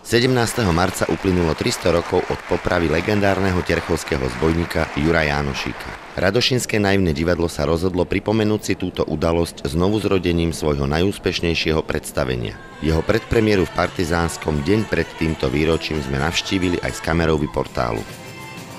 17. marca uplynulo 300 rokov od popravy legendárneho terchovského zbojníka Jura Jánošíka. Radošinské naivné divadlo sa rozhodlo pripomenúť si túto udalosť znovu zrodením svojho najúspešnejšieho predstavenia. Jeho predpremieru v Partizánskom deň pred týmto výročím sme navštívili aj z kamerou Portálu.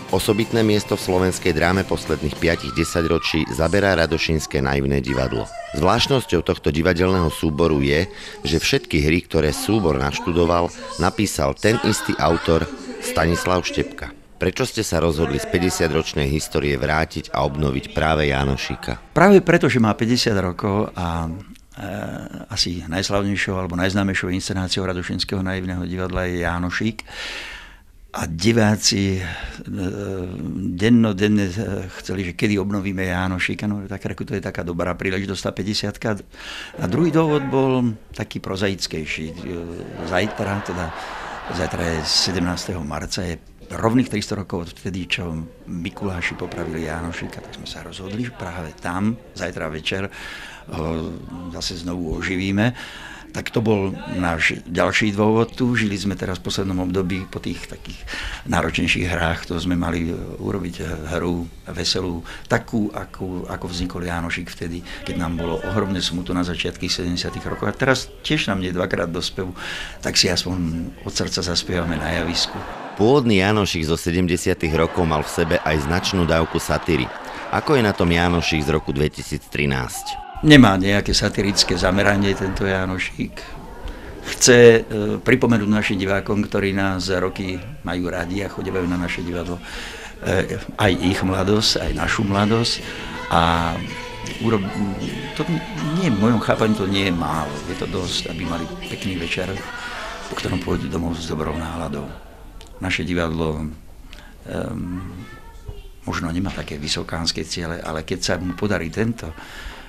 Osobitné miesto v slovenskej dráme posledných 5-10 ročí zaberá Radošinské naivné divadlo. Zvláštnosťou tohto divadelného súboru je, že všetky hry, ktoré súbor naštudoval, napísal ten istý autor Stanislav Štepka. Prečo ste sa rozhodli z 50-ročnej histórie vrátiť a obnoviť práve Jánošíka? Práve preto, že má 50 rokov a asi najslavnejšou alebo najznámejšou inscenáciou Radošinského naivného divadla je Jánošík. A diváci denne chceli, že kedy obnovíme Jánošíka, no tak to je taká dobrá príležitosť, tá 50-ka. A druhý dôvod bol taký prozaickejší. Zajtra je 17. marca, je rovných 300 rokov od vtedy, čo Mikuláši popravili Jánošíka, tak sme sa rozhodli, že práve tam, zajtra večer, ho zase znovu oživíme. Tak to bol náš ďalší dôvod. Žili sme teraz v poslednom období po tých takých náročnejších hrách, to sme mali urobiť hru veselú, takú, ako vznikol Jánošík vtedy, keď nám bolo ohromné smuto na začiatky 70. rokov. A teraz tiež nám nie dvakrát do spevu, tak si aspoň od srdca zaspievame na javisku. Pôvodný Jánošík zo 70. rokov mal v sebe aj značnú dávku satíry. Ako je na tom Jánošík z roku 2013? Nemá nejaké satirické zameranie tento Jánošík. Chce pripomenúť našim divákom, ktorí nás roky majú radi a chodevajú na naše divadlo, aj ich mladosť, aj našu mladosť. A to nie, v mojom chápaní to nie je málo. Je to dosť, aby mali pekný večer, po ktorom pôjdu domov s dobrou náladou. Naše divadlo možno nemá také vysokánske ciele, ale keď sa mu podarí tento,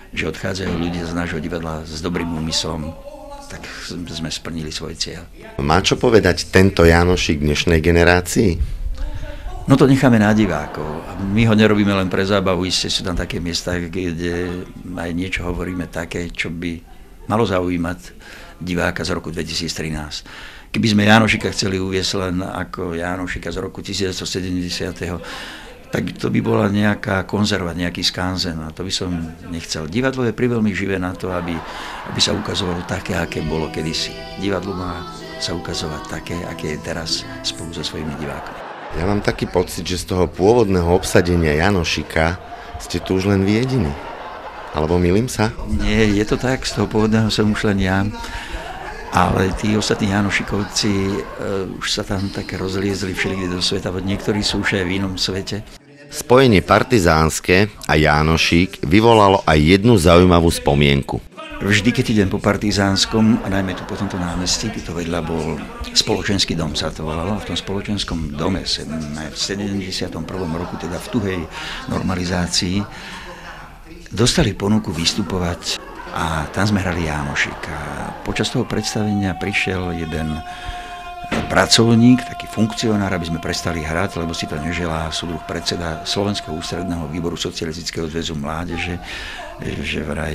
že odchádzajú ľudia z nášho divadla s dobrým úmyslom, tak sme splnili svoj cieľ. Má čo povedať tento Jánošík dnešnej generácii? No to necháme na divákov. My ho nerobíme len pre zábavu, isté sú tam také miesta, kde aj niečo hovoríme také, čo by malo zaujímať diváka z roku 2013. Keby sme Jánošíka chceli uviesť len ako Jánošíka z roku 1970., tak to by bola nejaká konzerva, nejaký skanzen, a to by som nechcel. Divadlo je priveľmi živé na to, aby sa ukazovalo také, aké bolo kedysi. Divadlo má sa ukazovať také, aké je teraz spolu so svojimi divákmi. Ja mám taký pocit, že z toho pôvodného obsadenia Jánošíka ste tu už len vy jediní. Alebo mýlim sa? Nie, je to tak, z toho pôvodného som už len ja. Ale tí ostatní Jánošikovci už sa tam tak rozliezli všelikde do sveta, niektorí sú už aj v inom svete. Spojenie Partizánske a Jánošík vyvolalo aj jednu zaujímavú spomienku. Vždy, keď idem po Partizánskom, a najmä tu po tomto námestí, tu vedľa bol spoločenský dom, sa to volalo, a v tom spoločenskom dome v 71. roku, teda v tuhej normalizácii, dostali ponuku vystupovať a tam sme hrali Jánošíka. Počas toho predstavenia prišiel jeden pracovník, taký funkcionár, aby sme prestali hrať, lebo si to neželá súdruh predseda Slovenského ústredného výboru Socialistického zväzu mládeže, že vraj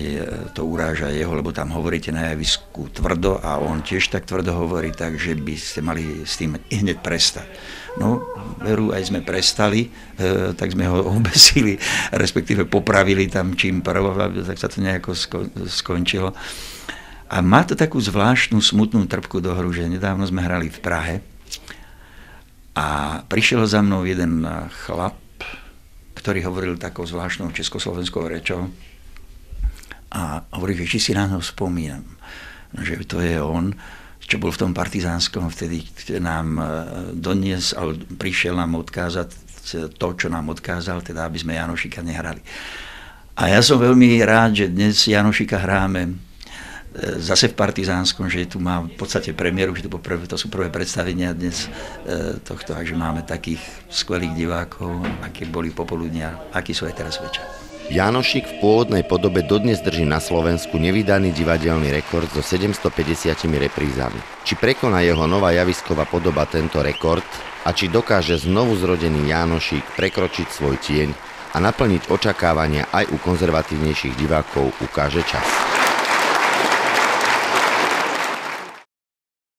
to uráža jeho, lebo tam hovoríte na javisku tvrdo a on tiež tak tvrdo hovorí, takže by ste mali s tým hneď prestať. No, veru, aj sme prestali, tak sme ho obesili, respektíve popravili tam čím prvo, tak sa to nejako skončilo. A má to takú zvláštnu, smutnú trpku do hru, že nedávno sme hrali v Prahe a prišiel za mnou jeden chlap, ktorý hovoril takou zvláštnou československou rečou a hovorí, že či si na ho spomínam, že to je on, čo bol v tom Partizánskom, vtedy nám prišiel nám odkázať to, čo nám odkázal, teda aby sme Jánošíka nehrali. A ja som veľmi rád, že dnes Jánošíka hráme zase v Partizánskom, že tu má v podstate premiéru, že to sú prvé predstavenia dnes tohto, takže máme takých skvelých divákov, akí boli popoludnia, akí sú aj teraz večer. Jánošík v pôvodnej podobe dodnes drží na Slovensku nevydaný divadelný rekord so 750 reprízami. Či prekoná jeho nová javisková podoba tento rekord a či dokáže znovu zrodený Jánošík prekročiť svoj tieň a naplniť očakávania aj u konzervatívnejších divákov, ukáže čas.